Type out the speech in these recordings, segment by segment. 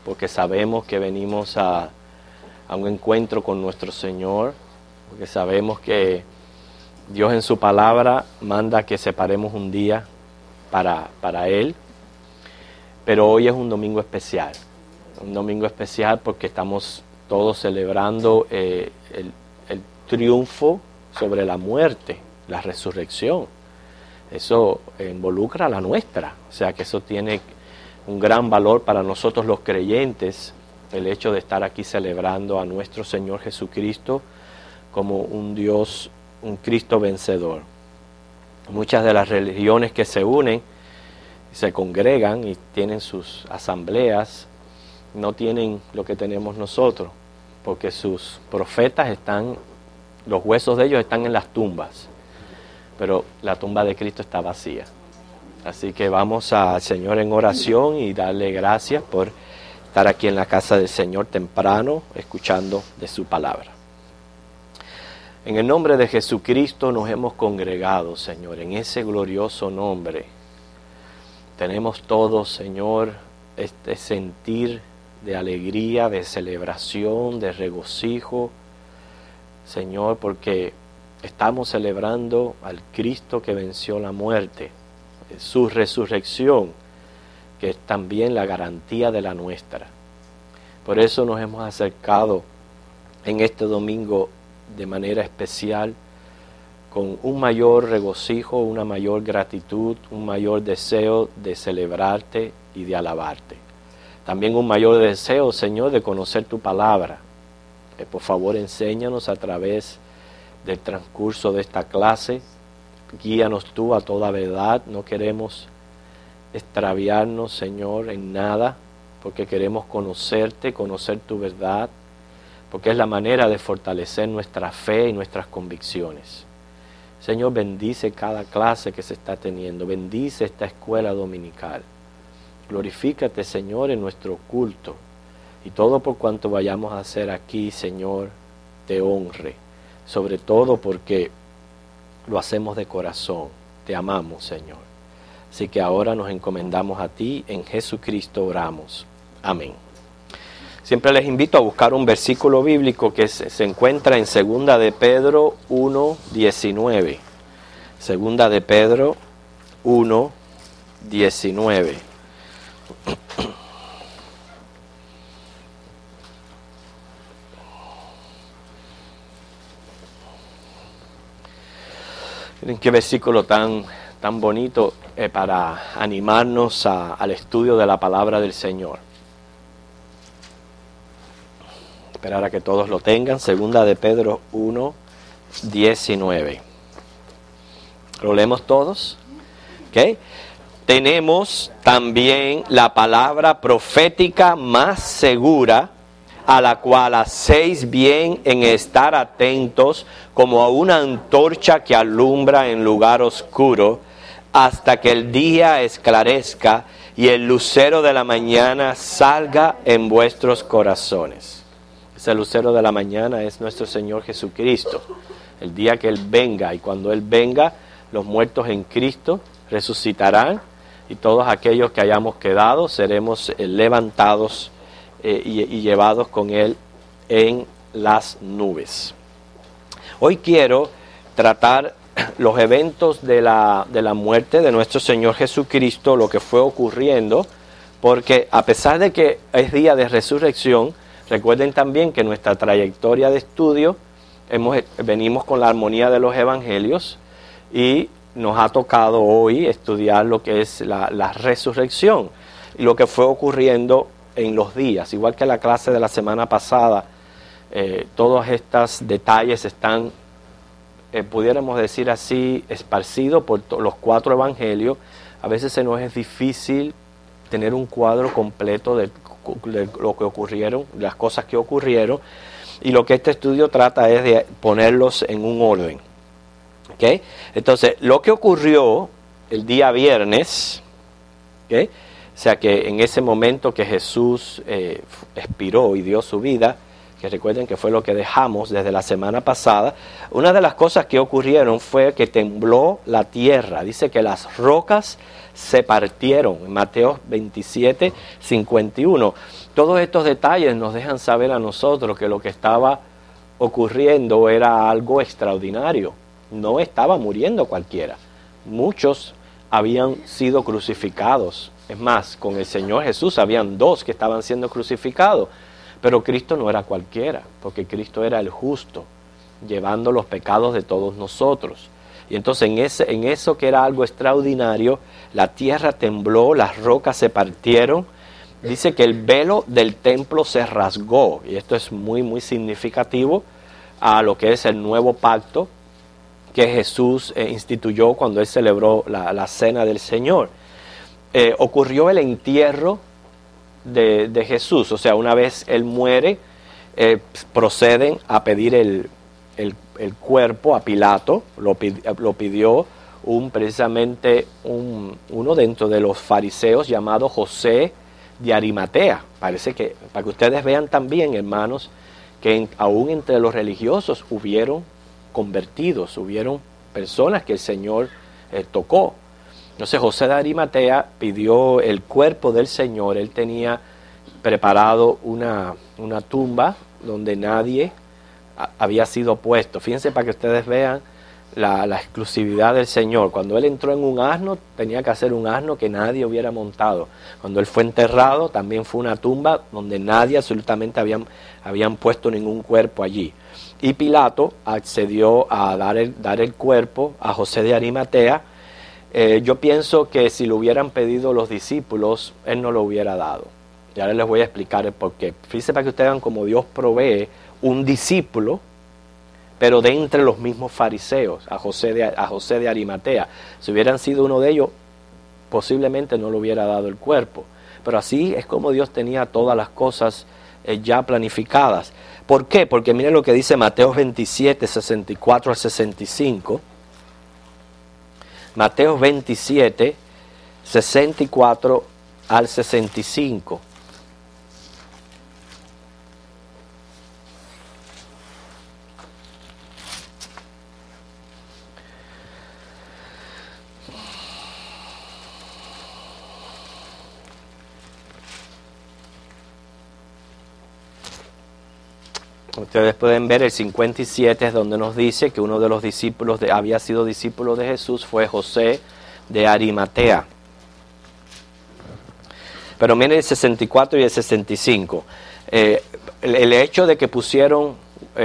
porque sabemos que venimos a un encuentro con nuestro Señor, porque sabemos que Dios en su palabra manda que separemos un día para Él, pero hoy es un domingo especial porque estamos todos celebrando el triunfo sobre la muerte, la resurrección. Eso involucra a la nuestra, o sea que eso tiene un gran valor para nosotros los creyentes, el hecho de estar aquí celebrando a nuestro Señor Jesucristo como un Dios, un Cristo vencedor. Muchas de las religiones que se unen, se congregan y tienen sus asambleas, no tienen lo que tenemos nosotros, porque sus profetas están, los huesos de ellos están en las tumbas, pero la tumba de Cristo está vacía. Así que vamos al Señor en oración y darle gracias por estar aquí en la casa del Señor temprano, escuchando de su palabra. En el nombre de Jesucristo nos hemos congregado, Señor, en ese glorioso nombre. Tenemos todos, Señor, este sentir de alegría, de celebración, de regocijo, Señor, porque estamos celebrando al Cristo que venció la muerte, su resurrección, que es también la garantía de la nuestra. Por eso nos hemos acercado en este domingo de manera especial, con un mayor regocijo, una mayor gratitud, un mayor deseo de celebrarte y de alabarte. También un mayor deseo, Señor, de conocer tu palabra. Por favor, enséñanos a través del transcurso de esta clase. Guíanos tú a toda verdad. No queremos extraviarnos, Señor, en nada, porque queremos conocerte, conocer tu verdad, porque es la manera de fortalecer nuestra fe y nuestras convicciones. Señor, bendice cada clase que se está teniendo, bendice esta escuela dominical. Glorifícate, Señor, en nuestro culto, y todo por cuanto vayamos a hacer aquí, Señor, te honre, sobre todo porque lo hacemos de corazón, te amamos, Señor. Así que ahora nos encomendamos a ti, en Jesucristo oramos. Amén. Siempre les invito a buscar un versículo bíblico que se encuentra en 2 de Pedro 1:19. 2 de Pedro 1:19. Miren qué versículo tan bonito para animarnos al estudio de la palabra del Señor. Esperar a que todos lo tengan. 2 de Pedro 1:19. ¿Lo leemos todos? ¿Ok? Tenemos también la palabra profética más segura, a la cual hacéis bien en estar atentos como a una antorcha que alumbra en lugar oscuro, hasta que el día esclarezca y el lucero de la mañana salga en vuestros corazones. Ese lucero de la mañana es nuestro Señor Jesucristo. El día que Él venga, y cuando Él venga, los muertos en Cristo resucitarán, y todos aquellos que hayamos quedado seremos levantados y llevados con Él en las nubes. Hoy quiero tratar los eventos de la muerte de nuestro Señor Jesucristo, lo que fue ocurriendo, porque a pesar de que es día de resurrección, recuerden también que nuestra trayectoria de estudio venimos con la armonía de los evangelios, y nos ha tocado hoy estudiar lo que es la resurrección y lo que fue ocurriendo en los días. Igual que la clase de la semana pasada, todos estos detalles están, pudiéramos decir así, esparcidos por los 4 evangelios. A veces se nos es difícil tener un cuadro completo de lo que ocurrieron, las cosas que ocurrieron, y lo que este estudio trata es de ponerlos en un orden. ¿Okay? Entonces, lo que ocurrió el día viernes, ¿okay? O sea que en ese momento que Jesús expiró y dio su vida, que recuerden que fue lo que dejamos desde la semana pasada, una de las cosas que ocurrieron fue que tembló la tierra. Dice que las rocas se partieron, en Mateo 27, 51. Todos estos detalles nos dejan saber a nosotros que lo que estaba ocurriendo era algo extraordinario. No estaba muriendo cualquiera. Muchos habían sido crucificados. Es más, con el Señor Jesús habían 2 que estaban siendo crucificados. Pero Cristo no era cualquiera, porque Cristo era el justo, llevando los pecados de todos nosotros. Y entonces en eso que era algo extraordinario, la tierra tembló, las rocas se partieron. Dice que el velo del templo se rasgó, y esto es muy, muy significativo a lo que es el nuevo pacto que Jesús instituyó cuando Él celebró la cena del Señor. Ocurrió el entierro de Jesús, o sea, una vez Él muere, proceden a pedir el cuerpo a Pilato, lo pidió precisamente uno dentro de los fariseos llamado José de Arimatea. Parece que, para que ustedes vean también, hermanos, que aún entre los religiosos hubieron convertidos, hubieron personas que el Señor tocó. Entonces José de Arimatea pidió el cuerpo del Señor. Él tenía preparado una tumba donde nadie había sido puesto. Fíjense para que ustedes vean la exclusividad del Señor. Cuando Él entró en un asno, tenía que hacer un asno que nadie hubiera montado. Cuando Él fue enterrado, también fue una tumba donde nadie absolutamente habían puesto ningún cuerpo allí. Y Pilato accedió a dar el cuerpo a José de Arimatea. Yo pienso que si lo hubieran pedido los discípulos, Él no lo hubiera dado. Y ahora les voy a explicar el porqué. Fíjense para que ustedes vean cómo Dios provee un discípulo, pero de entre los mismos fariseos, a José de Arimatea. Si hubieran sido uno de ellos, posiblemente no le hubiera dado el cuerpo. Pero así es como Dios tenía todas las cosas ya planificadas. ¿Por qué? Porque miren lo que dice Mateo 27, 64 al 65. Mateo 27, 64 al 65. Ustedes pueden ver el 57, es donde nos dice que uno de los discípulos había sido discípulo de Jesús fue José de Arimatea. Pero miren el 64 y el 65. El hecho de que pusieron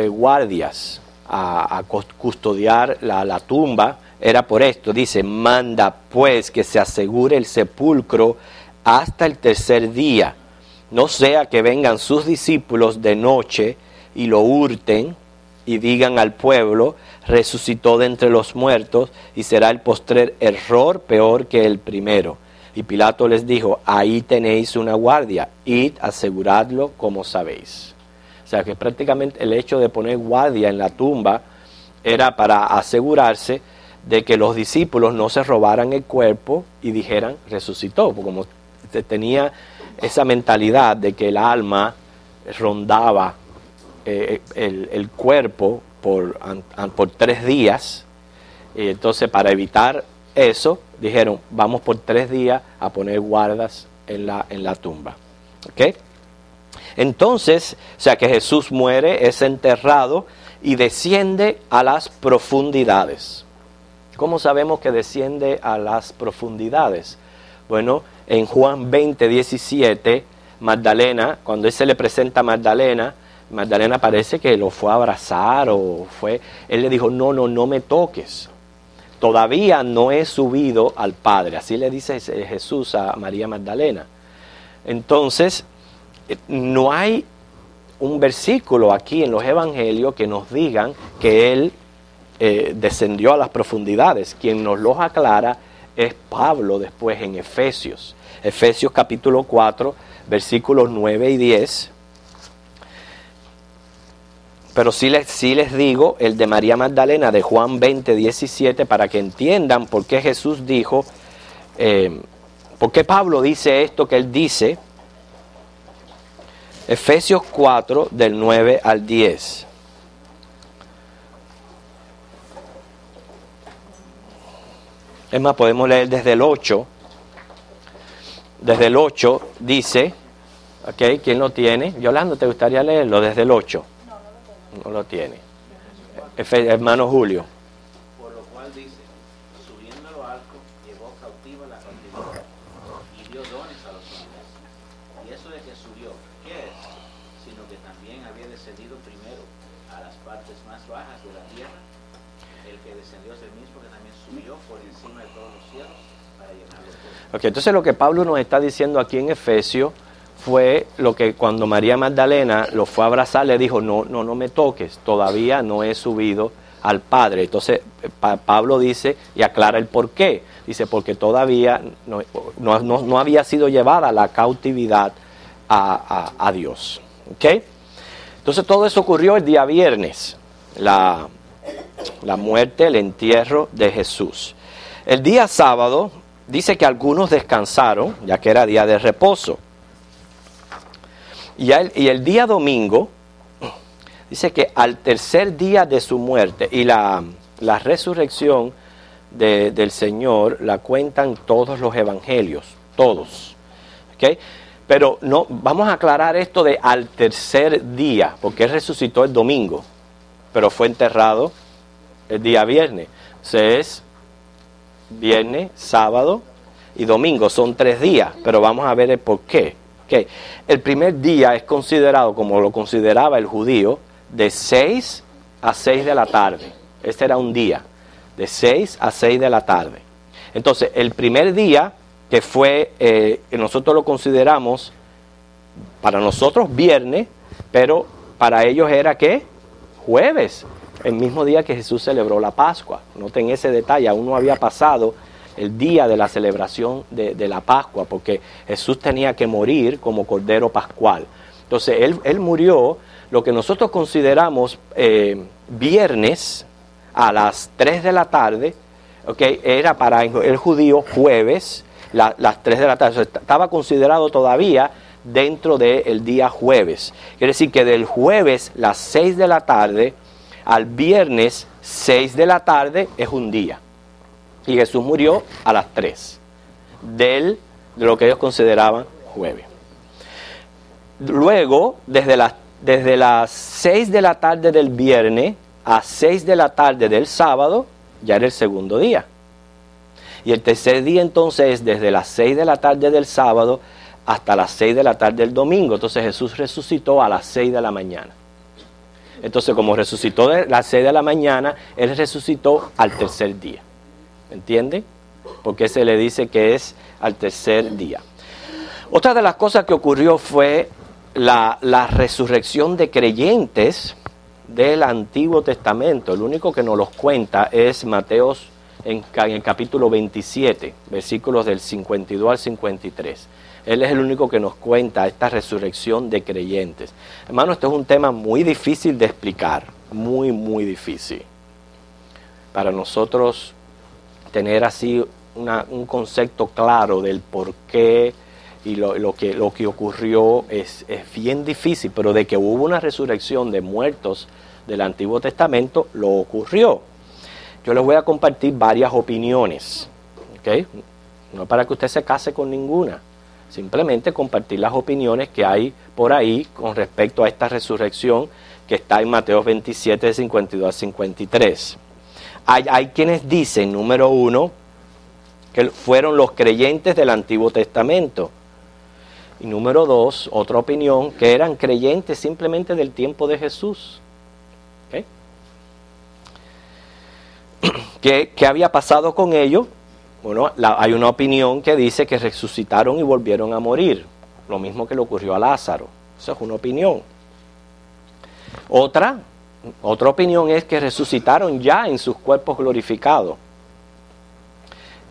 guardias a custodiar la tumba era por esto. Dice, manda pues que se asegure el sepulcro hasta el tercer día. No sea que vengan sus discípulos de noche y lo hurten y digan al pueblo, resucitó de entre los muertos, y será el postrer error peor que el primero. Y Pilato les dijo, ahí tenéis una guardia, id, aseguradlo como sabéis. O sea que prácticamente el hecho de poner guardia en la tumba era para asegurarse de que los discípulos no se robaran el cuerpo y dijeran, resucitó, porque como esa mentalidad de que el alma rondaba el cuerpo por 3 días, y entonces para evitar eso dijeron, vamos por 3 días a poner guardas en la tumba. ¿Okay? Entonces, o sea que Jesús muere, es enterrado y desciende a las profundidades. ¿Cómo sabemos que desciende a las profundidades? Bueno, en Juan 20, 17, Magdalena, cuando Él se le presenta a Magdalena parece que lo fue a abrazar Él le dijo, no me toques. Todavía no he subido al Padre. Así le dice Jesús a María Magdalena. Entonces, no hay un versículo aquí en los evangelios que nos digan que Él descendió a las profundidades. Quien nos los aclara es Pablo después en Efesios. Efesios capítulo 4, versículos 9 y 10. Pero sí les digo el de María Magdalena de Juan 20, 17 para que entiendan por qué Jesús dijo, por qué Pablo dice esto que él dice Efesios 4, del 9 al 10. Es más, podemos leer desde el 8. Desde el 8 dice, ¿ok? ¿Quién lo tiene? Yolanda, ¿te gustaría leerlo desde el 8? No lo tiene. Hermano Julio. Por lo cual dice, subiendo a lo alto, llevó cautiva la cautividad y dio dones a los hombres. Y eso de que subió, ¿qué es? Sino que también había descendido primero a las partes más bajas de la tierra. El que descendió es el mismo que también subió por encima de todos los cielos para llenarlo todo. Ok, entonces lo que Pablo nos está diciendo aquí en Efesios fue lo que cuando María Magdalena lo fue a abrazar, le dijo, no me toques, todavía no he subido al Padre. Entonces Pablo dice y aclara el por qué. Dice, porque todavía no había sido llevada la cautividad a Dios. ¿Ok? Entonces todo eso ocurrió el día viernes, la muerte, el entierro de Jesús. El día sábado dice que algunos descansaron, ya que era día de reposo. Y el día domingo, dice que al tercer día de su muerte, y la resurrección del Señor la cuentan todos los evangelios, todos. ¿Okay? Pero no, vamos a aclarar esto de al tercer día, porque Él resucitó el domingo, pero fue enterrado el día viernes. Entonces es viernes, sábado y domingo, son 3 días, pero vamos a ver el por qué. Okay. El primer día es considerado, como lo consideraba el judío, de 6 a 6 de la tarde. Este era un día, de 6 a 6 de la tarde. Entonces, el primer día, que fue, que nosotros lo consideramos, para nosotros viernes, pero para ellos era ¿qué? Jueves, el mismo día que Jesús celebró la Pascua. Noten ese detalle, aún no había pasado el día de la celebración de la Pascua, porque Jesús tenía que morir como Cordero Pascual. Entonces, Él murió, lo que nosotros consideramos viernes a las 3 de la tarde, ¿okay? Era para el judío jueves, las 3 de la tarde. Entonces, estaba considerado todavía dentro del día jueves. Quiere decir que del jueves, las 6 de la tarde, al viernes, 6 de la tarde, es un día. Y Jesús murió a las 3 de lo que ellos consideraban jueves. Luego, desde las 6 de la tarde del viernes a 6 de la tarde del sábado, ya era el segundo día. Y el tercer día entonces es desde las 6 de la tarde del sábado hasta las 6 de la tarde del domingo. Entonces Jesús resucitó a las 6 de la mañana. Entonces, como resucitó a las 6 de la mañana, Él resucitó al tercer día. ¿Entienden? Porque se le dice que es al tercer día. Otra de las cosas que ocurrió fue la resurrección de creyentes del Antiguo Testamento. El único que nos los cuenta es Mateo en el capítulo 27, versículos del 52 al 53. Él es el único que nos cuenta esta resurrección de creyentes. Hermano, esto es un tema muy difícil de explicar, muy, muy difícil. Para nosotros tener así un concepto claro del por qué y lo que ocurrió es bien difícil, pero de que hubo una resurrección de muertos del Antiguo Testamento, lo ocurrió. Yo les voy a compartir varias opiniones, ¿ok? No para que usted se case con ninguna, simplemente compartir las opiniones que hay por ahí con respecto a esta resurrección que está en Mateo 27, de 52 a 53. Hay quienes dicen, número 1, que fueron los creyentes del Antiguo Testamento. Y número 2, otra opinión, que eran creyentes simplemente del tiempo de Jesús. ¿Okay? ¿Qué había pasado con ellos? Bueno, hay una opinión que dice que resucitaron y volvieron a morir. Lo mismo que le ocurrió a Lázaro. Esa es una opinión. Otra opinión es que resucitaron ya en sus cuerpos glorificados.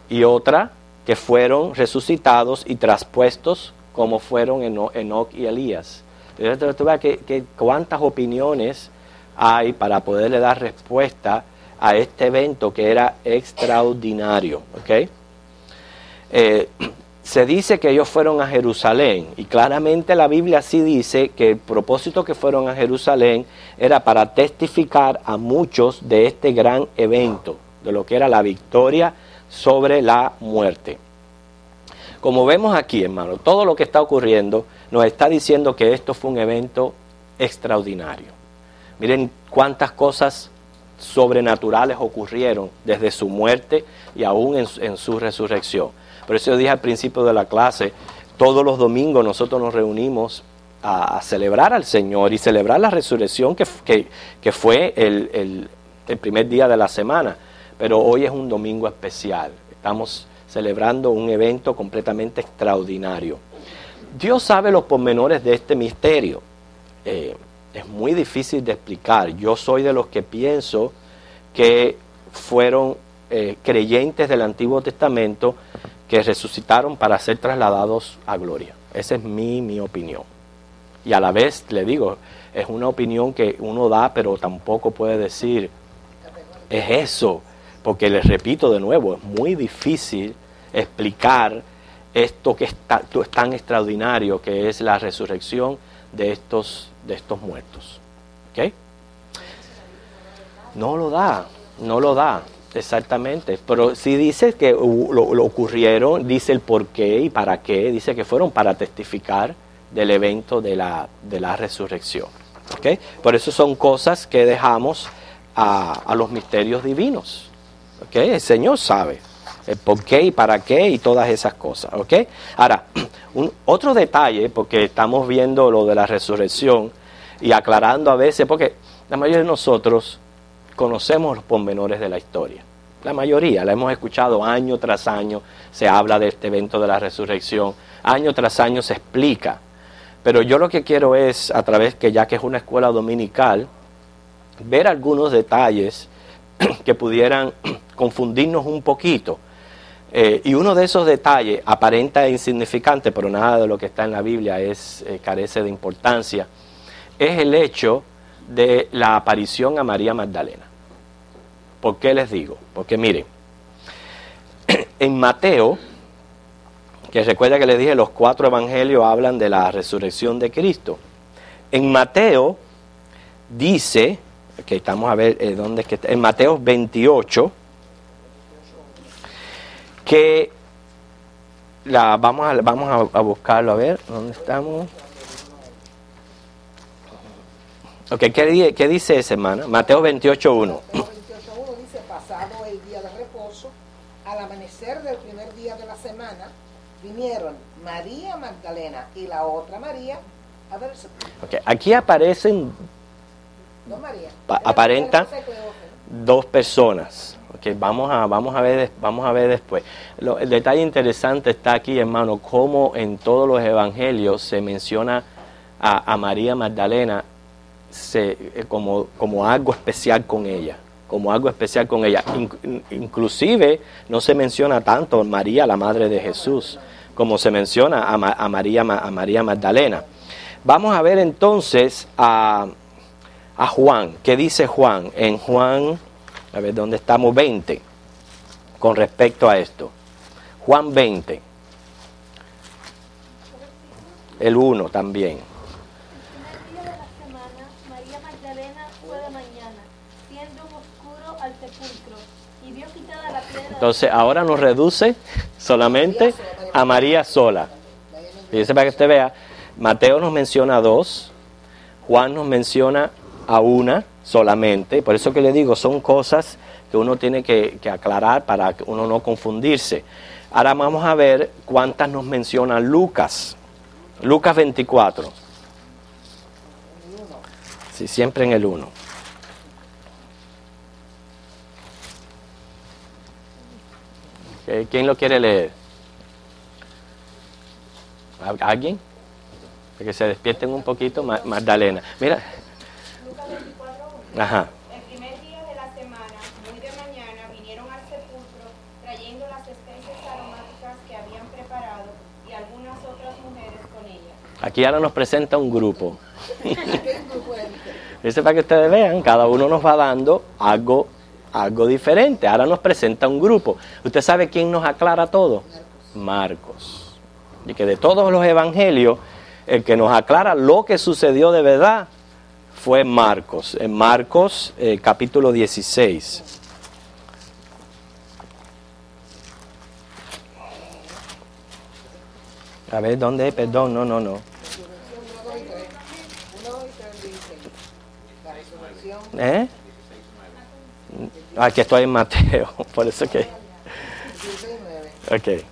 Y otra, que fueron resucitados y traspuestos como fueron Enoc y Elías. Entonces, tú ves que cuántas opiniones hay para poderle dar respuesta a este evento que era extraordinario. ¿Okay? Se dice que ellos fueron a Jerusalén y claramente la Biblia sí dice que el propósito que fueron a Jerusalén era para testificar a muchos de este gran evento, de lo que era la victoria sobre la muerte. Como vemos aquí, hermano, todo lo que está ocurriendo nos está diciendo que esto fue un evento extraordinario. Miren cuántas cosas sobrenaturales ocurrieron desde su muerte y aún en su resurrección. Por eso yo dije al principio de la clase, todos los domingos nosotros nos reunimos a celebrar al Señor y celebrar la resurrección que fue el primer día de la semana. Pero hoy es un domingo especial. Estamos celebrando un evento completamente extraordinario. Dios sabe los pormenores de este misterio. Es muy difícil de explicar. Yo soy de los que pienso que fueron creyentes del Antiguo Testamento que resucitaron para ser trasladados a gloria. Esa es mi opinión. Y a la vez, le digo, es una opinión que uno da, pero tampoco puede decir, es eso. Porque les repito de nuevo, es muy difícil explicar esto que es tan extraordinario, que es la resurrección de estos muertos. ¿Ok? No lo da, exactamente. Pero si dice que lo ocurrieron, dice el por qué y para qué, dice que fueron para testificar del evento de la resurrección. ¿Ok? Por eso son cosas que dejamos a los misterios divinos. ¿Okay? El Señor sabe el por qué y para qué y todas esas cosas. ¿Okay? Ahora, otro detalle, porque estamos viendo lo de la resurrección y aclarando a veces, porque la mayoría de nosotros conocemos los pormenores de la historia. La mayoría, la hemos escuchado año tras año, se habla de este evento de la resurrección, año tras año se explica. Pero yo lo que quiero es, a través que ya que es una escuela dominical, ver algunos detalles que pudieran confundirnos un poquito. Y uno de esos detalles aparenta insignificante, pero nada de lo que está en la Biblia carece de importancia, es el hecho de la aparición a María Magdalena. ¿Por qué les digo? Porque miren, en Mateo, que recuerda que les dije, los 4 evangelios hablan de la resurrección de Cristo. En Mateo dice, que estamos a ver dónde es que está, en Mateo 28, que vamos a buscarlo, a ver, ¿dónde estamos? Ok, ¿qué dice esa hermana? Mateo 28:1. Mateo 28:1 dice, pasado el día de reposo, al amanecer del primer día de la semana, vinieron María Magdalena y la otra María a ver el sepulcro. Okay, aquí aparecen, aparentan 2 personas. Okay, vamos a ver después. El detalle interesante está aquí, hermano, cómo en todos los evangelios se menciona a María Magdalena como algo especial con ella, inclusive no se menciona tanto María, la madre de Jesús, como se menciona a María Magdalena. Vamos a ver entonces a Juan. ¿Qué dice Juan? En Juan, a ver dónde estamos, 20, con respecto a esto. Juan 20, el 1 también. Entonces ahora nos reduce solamente a María sola. Fíjese para que usted vea, Mateo nos menciona a 2, Juan nos menciona a una solamente. Por eso que le digo, son cosas que uno tiene que aclarar para que uno no confundirse. Ahora vamos a ver cuántas nos menciona Lucas. Lucas 24. Sí, siempre en el 1. ¿Quién lo quiere leer? ¿Alguien? Para que se despierten un poquito. Magdalena. Mira. Lucas 24:1. Ajá. El primer día de la semana, muy de mañana, vinieron al sepulcro trayendo las especias aromáticas que habían preparado y algunas otras mujeres con ellas. Aquí ahora nos presenta un grupo. Dice para que ustedes vean, cada uno nos va dando algo diferente. Ahora nos presenta un grupo. ¿Usted sabe quién nos aclara todo? Marcos. Y que de todos los evangelios, el que nos aclara lo que sucedió de verdad fue Marcos. En Marcos capítulo 16. A ver, ¿dónde? Perdón, no. 1, 2 y 3. 1 y 3 dice la resurrección. ¿Eh? Aquí estoy en Mateo, por eso que... 16 y 9. Ok.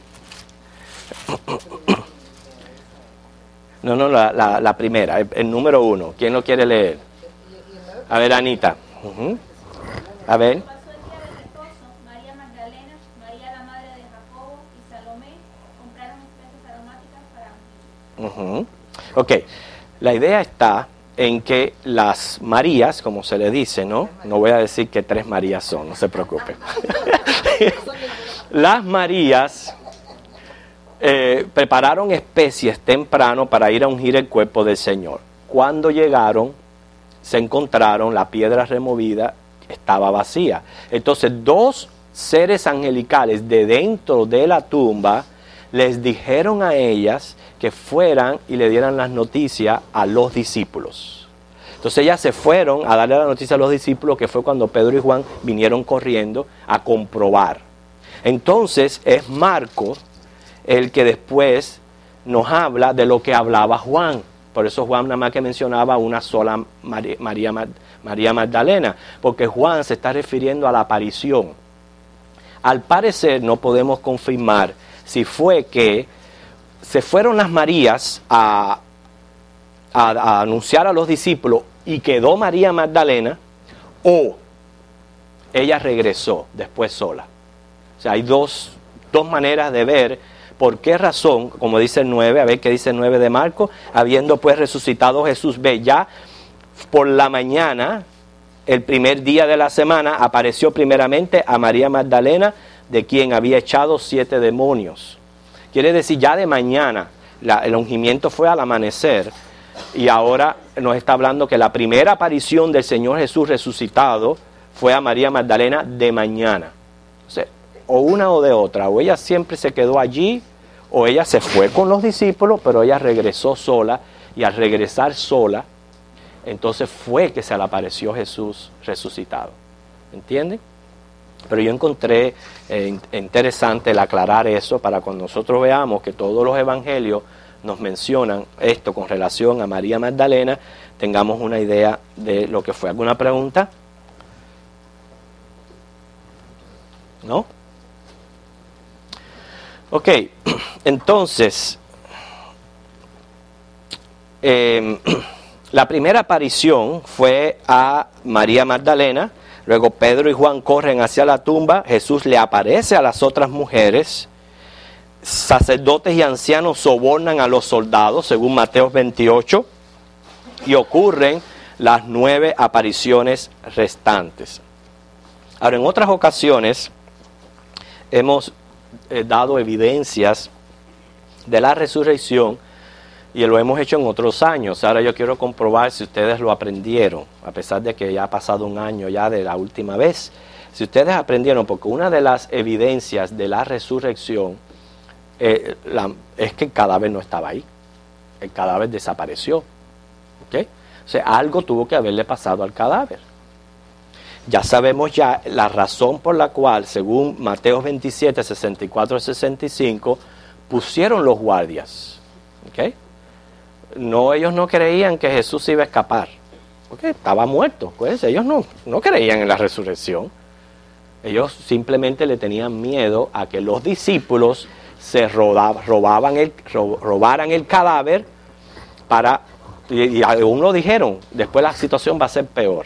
No, la primera, el número 1. ¿Quién lo quiere leer? A ver, Anita. A ver. Pasó el día del reposo, María Magdalena, María la madre de Jacobo y Salomé compraron especies aromáticas para ungir. Ok, la idea está en que las Marías, como se le dice, ¿no? No voy a decir que 3 Marías son, no se preocupen. Las Marías prepararon especies temprano para ir a ungir el cuerpo del Señor. Cuando llegaron, se encontraron la piedra removida, estaba vacía. Entonces 2 seres angelicales de dentro de la tumba les dijeron a ellas que fueran y le dieran las noticias a los discípulos. Entonces ellas se fueron a darle la noticia a los discípulos, que fue cuando Pedro y Juan vinieron corriendo a comprobar. Entonces es Marcos el que después nos habla de lo que hablaba Juan. Por eso Juan nada más que mencionaba una sola María Magdalena, porque Juan se está refiriendo a la aparición. Al parecer no podemos confirmar si fue que se fueron las Marías a anunciar a los discípulos y quedó María Magdalena, o ella regresó después sola. O sea, hay dos maneras de ver por qué razón, como dice el 9, a ver qué dice el 9 de Marcos, habiendo pues resucitado Jesús, ve ya por la mañana, el primer día de la semana, apareció primeramente a María Magdalena, de quien había echado 7 demonios. Quiere decir, ya de mañana, el ungimiento fue al amanecer, y ahora nos está hablando que la primera aparición del Señor Jesús resucitado fue a María Magdalena de mañana. O sea, o una o de otra, o ella siempre se quedó allí, o ella se fue con los discípulos, pero ella regresó sola, y al regresar sola, entonces fue que se le apareció Jesús resucitado. ¿Entienden? Pero yo encontré interesante el aclarar eso para cuando nosotros veamos que todos los evangelios nos mencionan esto con relación a María Magdalena, tengamos una idea de lo que fue. ¿Alguna pregunta? ¿No? Ok, entonces, la primera aparición fue a María Magdalena. Luego Pedro y Juan corren hacia la tumba, Jesús le aparece a las otras mujeres, sacerdotes y ancianos sobornan a los soldados, según Mateo 28, y ocurren las 9 apariciones restantes. Ahora, en otras ocasiones hemos dado evidencias de la resurrección, y lo hemos hecho en otros años. Ahora yo quiero comprobar si ustedes lo aprendieron, a pesar de que ya ha pasado un año ya de la última vez. Si ustedes aprendieron, porque una de las evidencias de la resurrección es que el cadáver no estaba ahí. El cadáver desapareció. ¿Okay? O sea, algo tuvo que haberle pasado al cadáver. Ya sabemos ya la razón por la cual, según Mateo 27, 64 y 65, pusieron los guardias. ¿Okay? No, ellos no creían que Jesús iba a escapar, porque estaba muerto. Pues ellos no creían en la resurrección. Ellos simplemente le tenían miedo a que los discípulos se robaran el cadáver y aún lo dijeron, después la situación va a ser peor.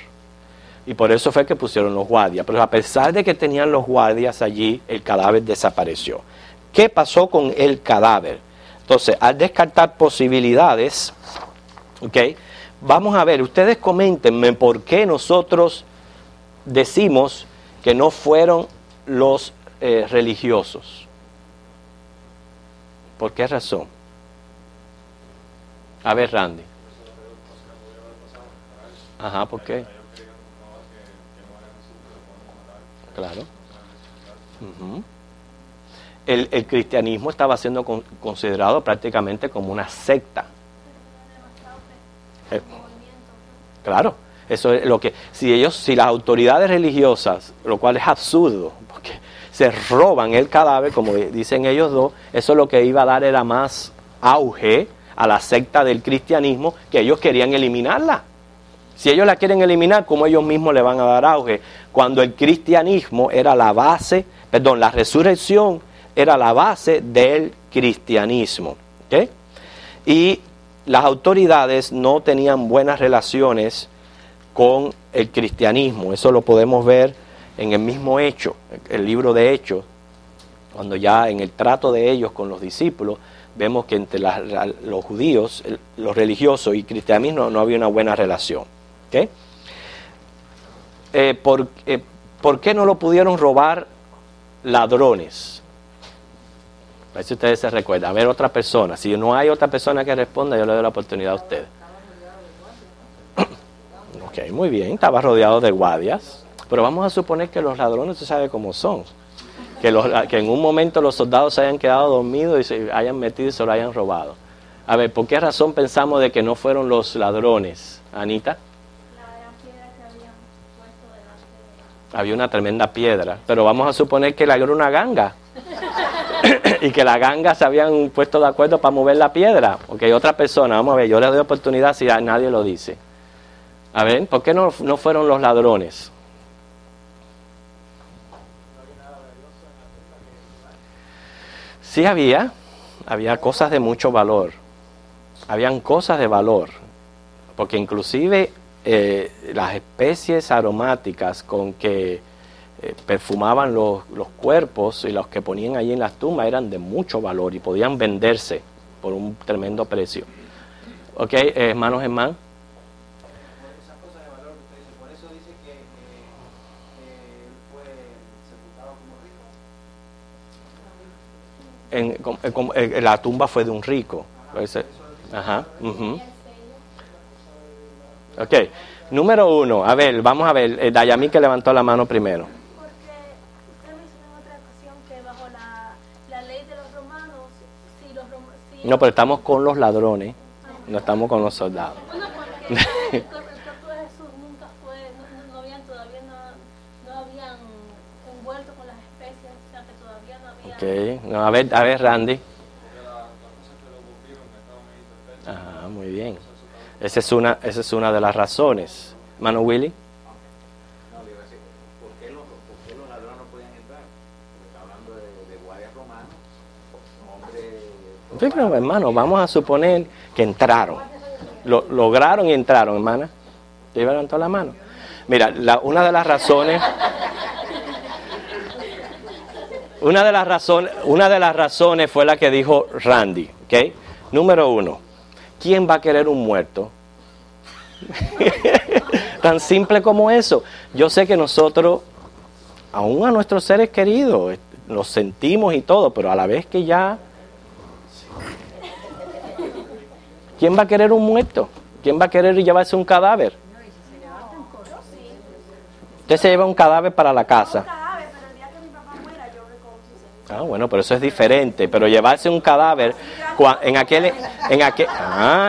Y por eso fue que pusieron los guardias. Pero a pesar de que tenían los guardias allí, el cadáver desapareció. ¿Qué pasó con el cadáver? Entonces, al descartar posibilidades, ¿okay? Vamos a ver, ustedes coméntenme por qué nosotros decimos que no fueron los religiosos. ¿Por qué razón? A ver, Randy. Ajá, ¿por qué? Claro. el cristianismo estaba siendo considerado prácticamente como una secta. Claro, eso es lo que, si las autoridades religiosas, lo cual es absurdo, porque se roban el cadáver, como dicen ellos dos, eso lo que iba a dar era más auge a la secta del cristianismo, que ellos querían eliminarla. Si ellos la quieren eliminar, ¿cómo ellos mismos le van a dar auge? Cuando el cristianismo era la base, la resurrección era la base del cristianismo. ¿Okay? Y las autoridades no tenían buenas relaciones con el cristianismo. Eso lo podemos ver en el mismo Hecho, el libro de Hechos, cuando ya en el trato de ellos con los discípulos, vemos que entre los judíos, los religiosos y cristianismo no había una buena relación. ¿Okay? ¿Por qué no lo pudieron robar ladrones? A ver si ustedes se recuerdan. A ver, otra persona. Si no hay otra persona que responda, yo le doy la oportunidad a ustedes. Ok, muy bien. Estaba rodeado de guardias. Pero vamos a suponer que los ladrones, usted sabe cómo son. Que en un momento los soldados se hayan quedado dormidos y se hayan metido y se lo hayan robado. A ver, ¿por qué razón pensamos de que no fueron los ladrones, Anita? La gran piedra que habían puesto delante de... Había una tremenda piedra, pero vamos a suponer que era una ganga y que la ganga se habían puesto de acuerdo para mover la piedra. Ok, otra persona, vamos a ver, yo le doy oportunidad si nadie lo dice. A ver, ¿por qué no fueron los ladrones? Sí había cosas de mucho valor, habían cosas de valor, porque inclusive las especies aromáticas con que perfumaban los cuerpos y los que ponían allí en las tumbas eran de mucho valor y podían venderse por un tremendo precio. Ok, hermanos, hermanos. Esas cosas de valor que usted dice, por eso dice que él fue sepultado como rico. La tumba fue de un rico. Ajá. Ok, número 1. A ver, vamos a ver. Dayami que levantó la mano primero. Porque usted mencionó en otra ocasión que bajo la ley de los romanos, si No, pero estamos con los ladrones, no estamos con los soldados. Bueno, porque el cuerpo de Jesús nunca fue, todavía no habían envuelto con las especias, o sea que todavía no había... Ok, no, a ver, Randy. Ajá, muy bien. Esa es una de las razones. Hermano Willy. No, le iba a decir, ¿por qué los ladrones no podían entrar? Porque está hablando de guardias romanos, hombres... Sí, pero hermano, vamos a suponer que entraron. Lograron y entraron, hermana. ¿Te levantó la mano? Mira, una de las razones fue la que dijo Randy, ¿ok? Número 1. ¿Quién va a querer un muerto? Tan simple como eso. Yo sé que nosotros, aún a nuestros seres queridos, los sentimos y todo, pero a la vez que ya... ¿Quién va a querer un muerto? ¿Quién va a querer llevarse un cadáver? Usted se lleva un cadáver para la casa. Ah, bueno, pero eso es diferente. Pero llevarse un cadáver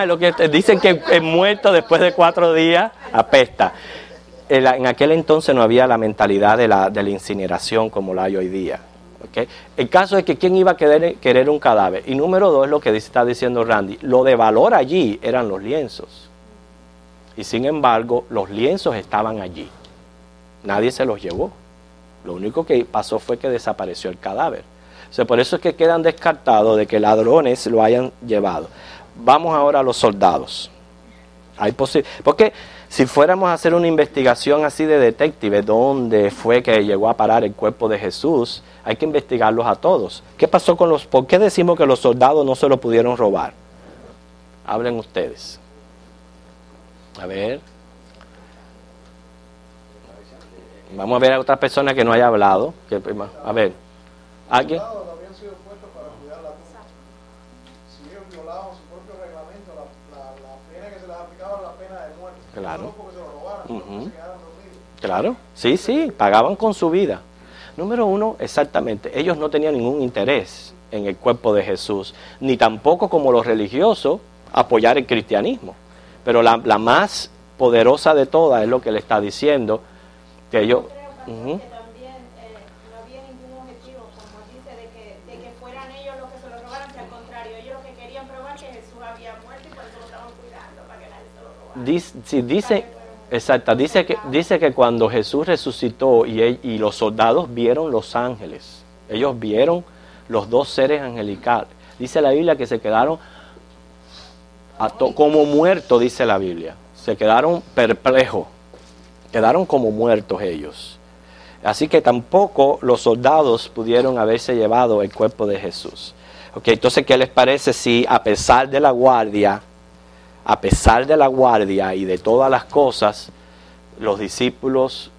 lo que dicen que es muerto después de 4 días apesta. En aquel entonces no había la mentalidad de la incineración como la hay hoy día. ¿Okay? El caso es que quién iba a querer un cadáver. Y número 2, lo que está diciendo Randy, lo de valor allí eran los lienzos. Y sin embargo, los lienzos estaban allí. Nadie se los llevó. Lo único que pasó fue que desapareció el cadáver. O sea, por eso es que quedan descartados de que ladrones lo hayan llevado. Vamos ahora a los soldados. Porque si fuéramos a hacer una investigación así de detective, ¿dónde fue que llegó a parar el cuerpo de Jesús? Hay que investigarlos a todos. ¿Qué pasó con por qué decimos que los soldados no se lo pudieron robar? Hablen ustedes. A ver. Vamos a ver a otra persona que no haya hablado. A ver. ¿Alguien? Los soldados habían sido puestos para cuidar la tumba. Si ellos violaban su propio reglamento, la pena que se les aplicaba era la pena de muerte. Claro. No porque se lo robaran, porque se quedaran dormidos. Claro, sí, pagaban con su vida. Número uno, exactamente, ellos no tenían ningún interés en el cuerpo de Jesús, ni tampoco como los religiosos apoyar el cristianismo. Pero la más poderosa de todas es lo que le está diciendo, que ellos... Creo, pastor, que también no había ningún objetivo, como dice, de que fueran ellos los que se lo robaran, que al contrario, ellos lo que querían probar que Jesús había muerto y por eso lo estaban cuidando, para que nadie se lo robara. Dice que cuando Jesús resucitó y los soldados vieron los ángeles, ellos vieron los dos seres angelicales. Dice la Biblia que se quedaron como muertos, dice la Biblia. Se quedaron perplejos, quedaron como muertos ellos. Así que tampoco los soldados pudieron haberse llevado el cuerpo de Jesús. Okay, entonces, ¿qué les parece si a pesar de la guardia y de todas las cosas, los discípulos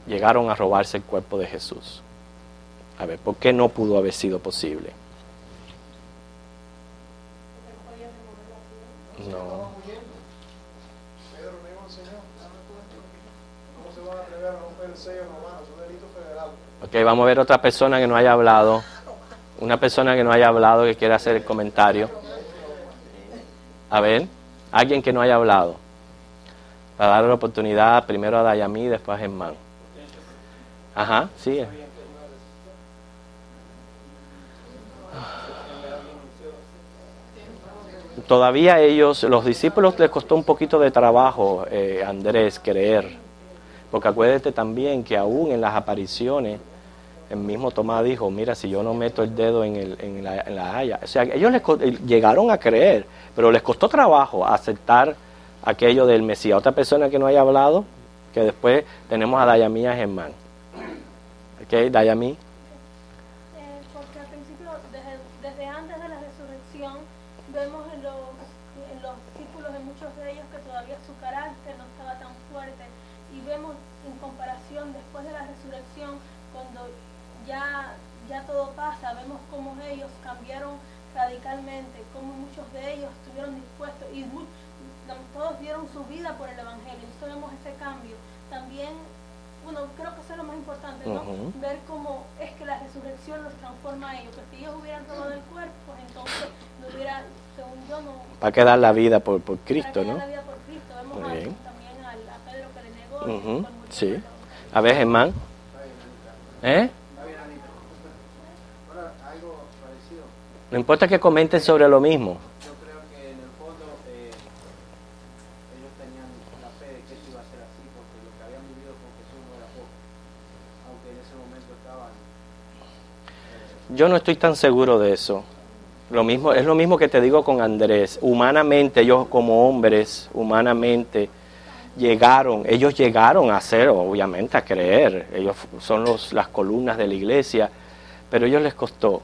llegaron a robarse el cuerpo de Jesús? A ver, ¿por qué no pudo haber sido posible? No. Pedro mismo enseñó. ¿Cómo se van a atrever a romper el sello romano? Es un delito federal. Ok, vamos a ver otra persona que no haya hablado. Una persona que no haya hablado que quiera hacer el comentario. A ver, alguien que no haya hablado. Para darle la oportunidad primero a Dayamí y después a Germán. Ajá, sí. Todavía ellos, los discípulos, les costó un poquito de trabajo, Andrés, creer. Porque acuérdate también que aún en las apariciones, el mismo Tomás dijo, mira, si yo no meto el dedo en la haya. O sea, ellos llegaron a creer, pero les costó trabajo aceptar aquello del Mesías. Otra persona que no haya hablado, que después tenemos a Dayamí y a Germán. ¿Ok, Dayamí? Porque al principio, desde antes de la resurrección, vemos en los discípulos de muchos de ellos que todavía su carácter no estaba tan fuerte. Y vemos en comparación después de la resurrección, cuando ya todo pasa, vemos cómo ellos cambiaron radicalmente, cómo muchos de ellos estuvieron dispuestos y todos dieron su vida por el Evangelio. Entonces vemos ese cambio. También, creo que eso es lo más importante, ¿no? Ver cómo es que la resurrección los transforma a ellos. Que si ellos hubieran robado el cuerpo, pues entonces no hubiera, según yo, no... Para que dar la vida por Cristo, ¿no? Para que dar la vida por Cristo. Vemos también a Pedro que le negó. Sí. A ver, Germán. ¿Eh? Algo parecido. No importa que comenten sobre lo mismo. Yo creo que en el fondo ellos tenían la fe de que esto iba a ser así, porque lo que habían vivido con Jesús no era poco, aunque en ese momento estaban... Yo no estoy tan seguro de eso. Es lo mismo que te digo con Andrés. Humanamente, ellos como hombres, ellos llegaron a ser, obviamente, a creer. Ellos son las columnas de la iglesia, pero a ellos les costó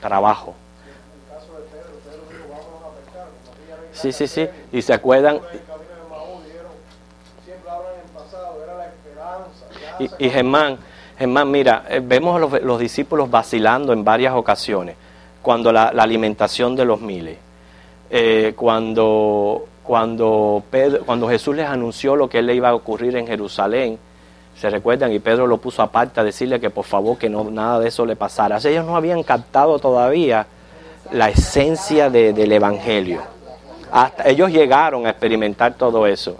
trabajo. En el caso de Pedro dijo, vámonos a pescar. Sí. Y se acuerdan. En el camino de Maús dijeron, siempre hablan en pasado, era la esperanza. Y Germán, mira, vemos a los discípulos vacilando en varias ocasiones. Cuando la alimentación de los miles. Cuando Jesús les anunció lo que le iba a ocurrir en Jerusalén, se recuerdan, y Pedro lo puso aparte a decirle que por favor que nada de eso le pasara. O sea, ellos no habían captado todavía la esencia del Evangelio. Hasta ellos llegaron a experimentar todo eso.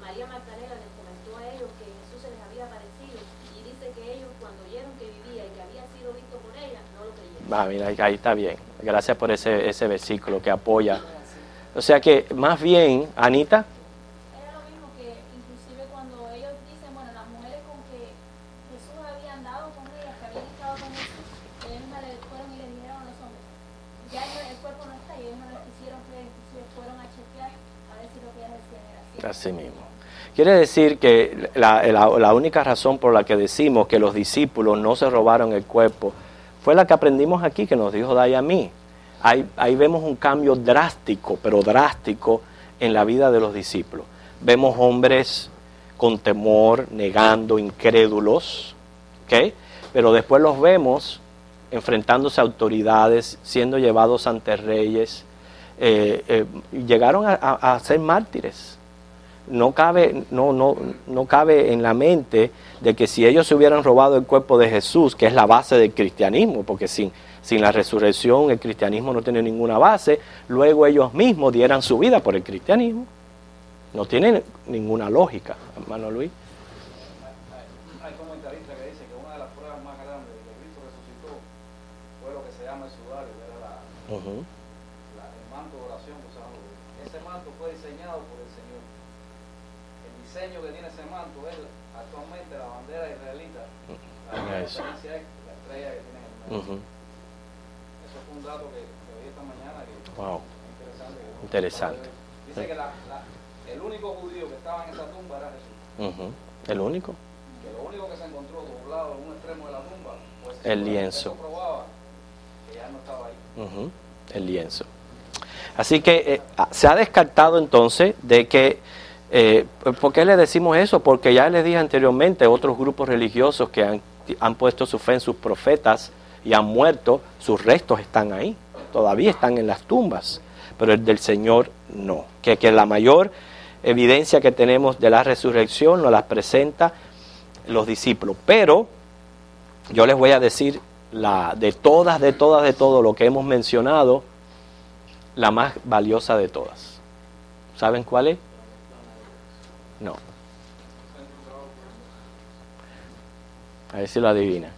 María Magdalena les comentó a ellos que Jesús se les había aparecido y dice que ellos cuando oyeron que vivía y que había sido visto por ella, no lo creyeron. Mira, ahí está bien. Gracias por ese versículo que apoya. O sea que más bien, Anita. Era lo mismo que inclusive cuando ellos dicen, bueno, las mujeres con que Jesús había andado con ellas, que habían estado con Jesús, ellos fueron y le dijeron a los hombres, ya el cuerpo no está, y ellos no les quisieron creer, inclusive fueron a chequear a ver si lo que ellas decían era así. Así mismo. Quiere decir que la única razón por la que decimos que los discípulos no se robaron el cuerpo fue la que aprendimos aquí, que nos dijo Dayamí. Ahí vemos un cambio drástico, pero drástico, en la vida de los discípulos. Vemos hombres con temor, negando, incrédulos, ¿ok? Pero después los vemos enfrentándose a autoridades, siendo llevados ante reyes, llegaron a ser mártires. no cabe en la mente de que si ellos se hubieran robado el cuerpo de Jesús, que es la base del cristianismo, porque sin la resurrección el cristianismo no tiene ninguna base, luego ellos mismos dieran su vida por el cristianismo. No tiene ninguna lógica, hermano Luis. Hay comentaristas que dicen que una de las pruebas más grandes de que Cristo resucitó fue lo que se llama el sudario, que era el manto de oración que usaban los judíos. Ese manto fue diseñado por el Señor. El diseño que tiene ese manto es actualmente la bandera israelita. La diferencia es la estrella que tiene en el medio. Eso fue un dato que oí esta mañana que es interesante. Dice que el único judío que estaba en esa tumba era Jesús. El único. Que lo único que se encontró doblado en un extremo de la tumba pues el lienzo. Eso probaba que ya no estaba ahí. El lienzo. Así que se ha descartado entonces de que, ¿por qué le decimos eso? Porque ya les dije anteriormente, otros grupos religiosos que han puesto su fe en sus profetas y han muerto, sus restos están ahí, todavía están en las tumbas, pero el del Señor no. Que la mayor evidencia que tenemos de la resurrección nos la presenta los discípulos, pero yo les voy a decir de todo lo que hemos mencionado, la más valiosa de todas. ¿Saben cuál es? No. A ver si lo adivina.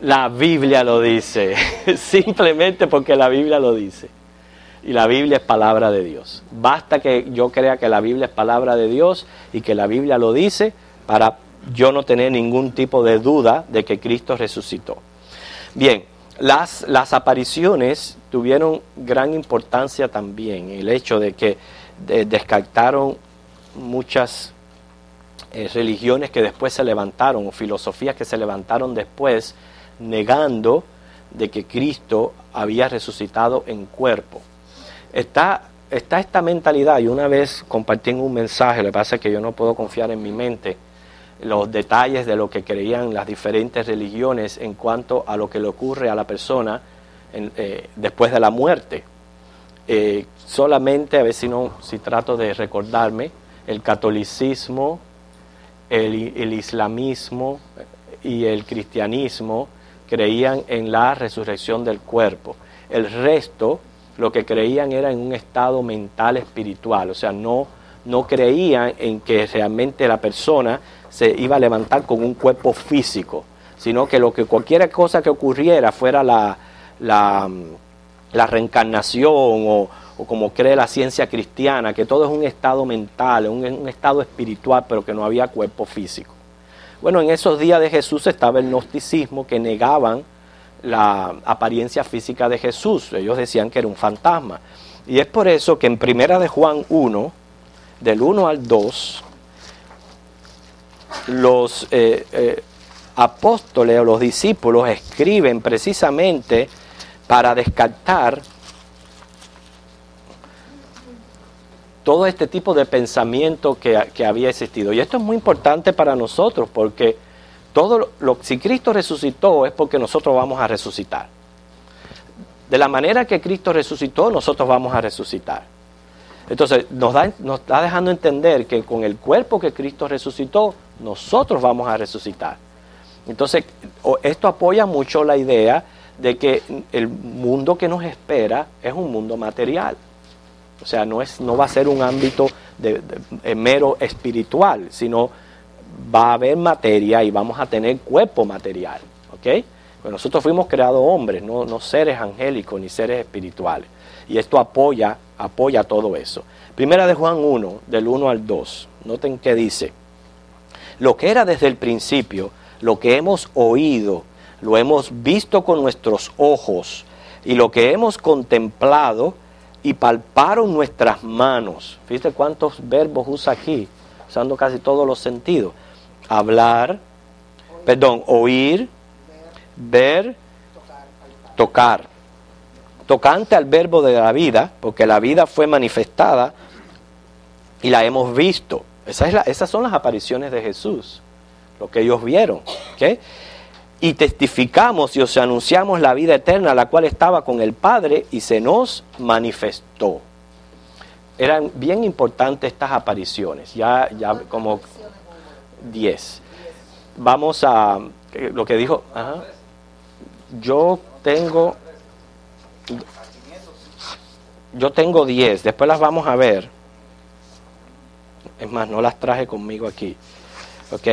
La Biblia lo dice, simplemente porque la Biblia lo dice. Y la Biblia es palabra de Dios. Basta que yo crea que la Biblia es palabra de Dios y que la Biblia lo dice para yo no tener ningún tipo de duda de que Cristo resucitó. Bien, las apariciones tuvieron gran importancia también. El hecho de que descartaron muchas religiones que después se levantaron, o filosofías que se levantaron después, negando de que Cristo había resucitado en cuerpo. Está esta mentalidad, y una vez compartí en un mensaje, lo que pasa es que yo no puedo confiar en mi mente los detalles de lo que creían las diferentes religiones en cuanto a lo que le ocurre a la persona después de la muerte. Solamente, a ver si trato de recordarme, el catolicismo, el islamismo y el cristianismo creían en la resurrección del cuerpo. El resto, lo que creían era en un estado mental espiritual, o sea, no creían en que realmente la persona se iba a levantar con un cuerpo físico, sino que cualquier cosa que ocurriera fuera la reencarnación o como cree la ciencia cristiana, que todo es un estado mental, un estado espiritual, pero que no había cuerpo físico. Bueno, en esos días de Jesús estaba el gnosticismo, que negaban la apariencia física de Jesús. Ellos decían que era un fantasma. Y es por eso que en 1 de Juan 1, del 1 al 2, los apóstoles o los discípulos escriben precisamente para descartar todo este tipo de pensamiento que había existido. Y esto es muy importante para nosotros, porque si Cristo resucitó es porque nosotros vamos a resucitar. De la manera que Cristo resucitó, nosotros vamos a resucitar. Entonces nos está dejando entender que con el cuerpo que Cristo resucitó, nosotros vamos a resucitar. Entonces esto apoya mucho la idea de que el mundo que nos espera es un mundo material. O sea, no va a ser un ámbito mero espiritual, sino va a haber materia y vamos a tener cuerpo material. ¿Ok? Pues nosotros fuimos creados hombres, no seres angélicos ni seres espirituales. Y esto apoya todo eso. 1 de Juan 1, del 1 al 2. Noten que dice: lo que era desde el principio, lo que hemos oído, lo hemos visto con nuestros ojos, y lo que hemos contemplado y palparon nuestras manos. Fíjate cuántos verbos usa aquí, usando casi todos los sentidos. Oír, ver, tocar. Tocante al verbo de la vida, porque la vida fue manifestada y la hemos visto. Esas son las apariciones de Jesús, lo que ellos vieron. ¿Okay? Y testificamos y os anunciamos la vida eterna, la cual estaba con el Padre y se nos manifestó. eran bien importantes estas apariciones, ya como Acciones hubo. 10. Vamos a lo que dijo, ajá. Yo tengo 10, después las vamos a ver. Es más, no las traje conmigo aquí. ¿Ok?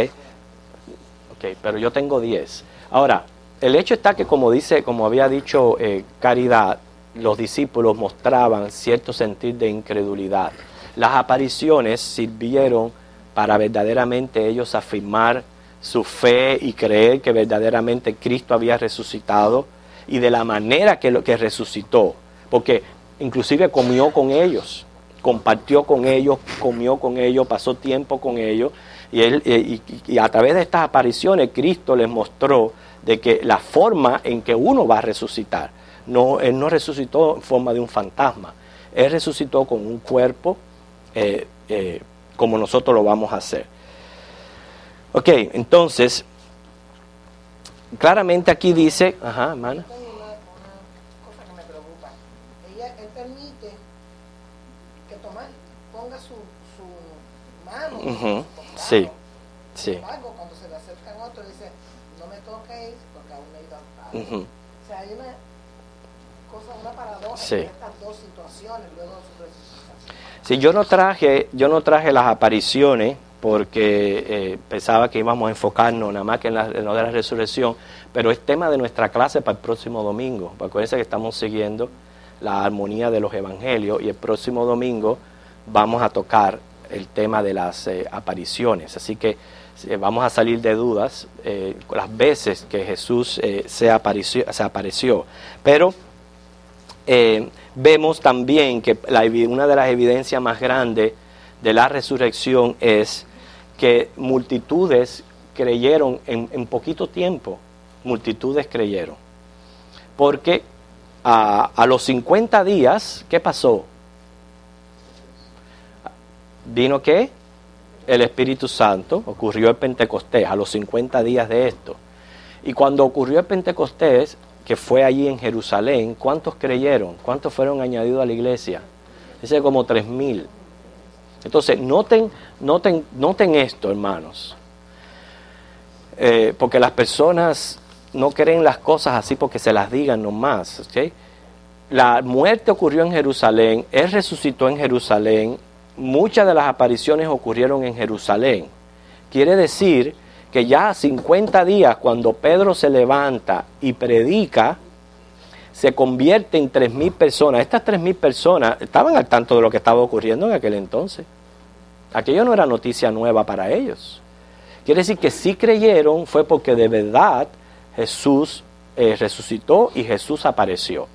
Pero yo tengo 10. Ahora, el hecho está que como había dicho Caridad, los discípulos mostraban cierto sentir de incredulidad. Las apariciones sirvieron para verdaderamente ellos afirmar su fe y creer que verdaderamente Cristo había resucitado y de la manera que resucitó, porque inclusive comió con ellos, compartió con ellos, comió con ellos, pasó tiempo con ellos y a través de estas apariciones Cristo les mostró de que la forma en que uno va a resucitar, Él no resucitó en forma de un fantasma, Él resucitó con un cuerpo como nosotros lo vamos a hacer. Ok, entonces, claramente aquí dice, ajá, hermana. Tengo una cosa que me preocupa. Él permite que Tomás ponga su mano. Ujú, su costado. sí. Sin embargo, cuando se le acercan otros, dice, no me toquéis porque aún no he ido al Padre. Ujú. O sea, hay una paradoja Sí. en estas dos situaciones luego de su resucitación. Sí, yo no traje las apariciones porque pensaba que íbamos a enfocarnos nada más que en lo de la resurrección, pero es tema de nuestra clase para el próximo domingo. Acuérdense que estamos siguiendo la armonía de los evangelios y el próximo domingo vamos a tocar el tema de las apariciones. Así que vamos a salir de dudas las veces que Jesús se apareció. Pero vemos también que una de las evidencias más grandes de la resurrección es que multitudes creyeron en poquito tiempo, multitudes creyeron. Porque a los 50 días, ¿qué pasó? Vino ¿qué? El Espíritu Santo, ocurrió el Pentecostés, a los 50 días de esto. Y cuando ocurrió el Pentecostés, que fue allí en Jerusalén, ¿cuántos creyeron? ¿Cuántos fueron añadidos a la iglesia? Dice como 3,000. Entonces, noten esto, hermanos. Porque las personas no creen las cosas así porque se las digan nomás. ¿Okay? La muerte ocurrió en Jerusalén, Él resucitó en Jerusalén, muchas de las apariciones ocurrieron en Jerusalén. Quiere decir que ya a 50 días, cuando Pedro se levanta y predica, se convierte en 3,000 personas. Estas 3,000 personas estaban al tanto de lo que estaba ocurriendo en aquel entonces. Aquello no era noticia nueva para ellos. Quiere decir que si creyeron fue porque de verdad Jesús resucitó y Jesús apareció.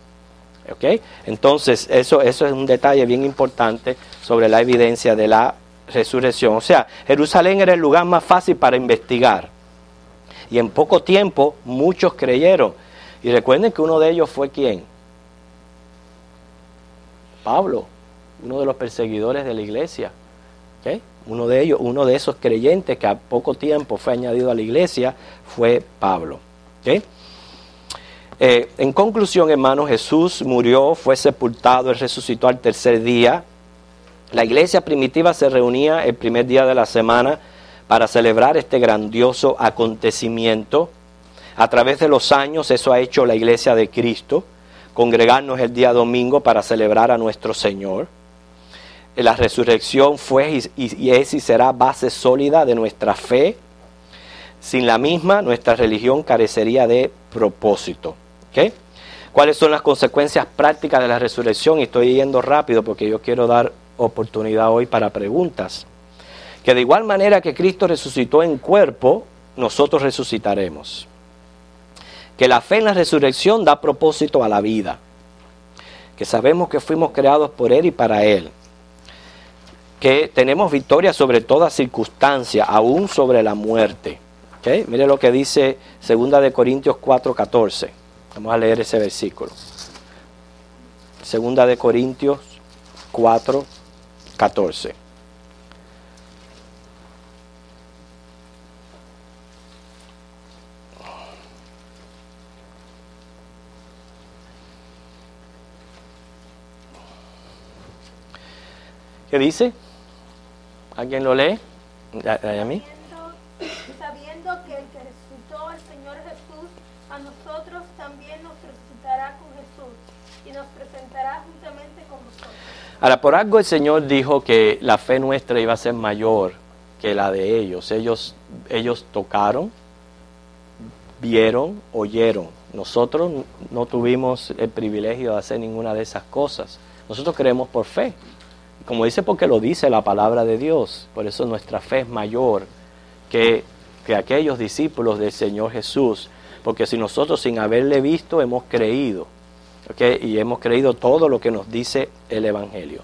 ¿Okay? Entonces eso es un detalle bien importante sobre la evidencia de la resurrección. O sea, Jerusalén era el lugar más fácil para investigar. Y en poco tiempo muchos creyeron. Y recuerden que uno de ellos fue ¿quién? Pablo, uno de los perseguidores de la iglesia. ¿Okay? Uno de esos creyentes que a poco tiempo fue añadido a la iglesia fue Pablo. ¿Okay? En conclusión, hermanos, Jesús murió, fue sepultado, Él resucitó al tercer día. La iglesia primitiva se reunía el primer día de la semana para celebrar este grandioso acontecimiento. A través de los años eso ha hecho la iglesia de Cristo, congregarnos el día domingo para celebrar a nuestro Señor. La resurrección fue y es y será base sólida de nuestra fe. Sin la misma, nuestra religión carecería de propósito. ¿Okay? ¿Cuáles son las consecuencias prácticas de la resurrección? Y estoy yendo rápido porque yo quiero dar oportunidad hoy para preguntas. Que de igual manera que Cristo resucitó en cuerpo, nosotros resucitaremos. Que la fe en la resurrección da propósito a la vida. Que sabemos que fuimos creados por Él y para Él. Que tenemos victoria sobre toda circunstancia, aún sobre la muerte. ¿Okay? Mire lo que dice 2 Corintios 4:14. Vamos a leer ese versículo. 2 Corintios 4:14. ¿Qué dice? ¿Alguien lo lee? ¿A mí? Sabiendo que el que resucitó al Señor Jesús, a nosotros también nos resucitará con Jesús y nos presentará juntamente con vosotros. Ahora, por algo el Señor dijo que la fe nuestra iba a ser mayor que la de ellos. Ellos tocaron, vieron, oyeron. Nosotros no tuvimos el privilegio de hacer ninguna de esas cosas. Nosotros creemos por fe. Como dice, porque lo dice la palabra de Dios. Por eso nuestra fe es mayor que aquellos discípulos del Señor Jesús. Porque si nosotros sin haberle visto hemos creído, ¿okay? Y hemos creído todo lo que nos dice el Evangelio.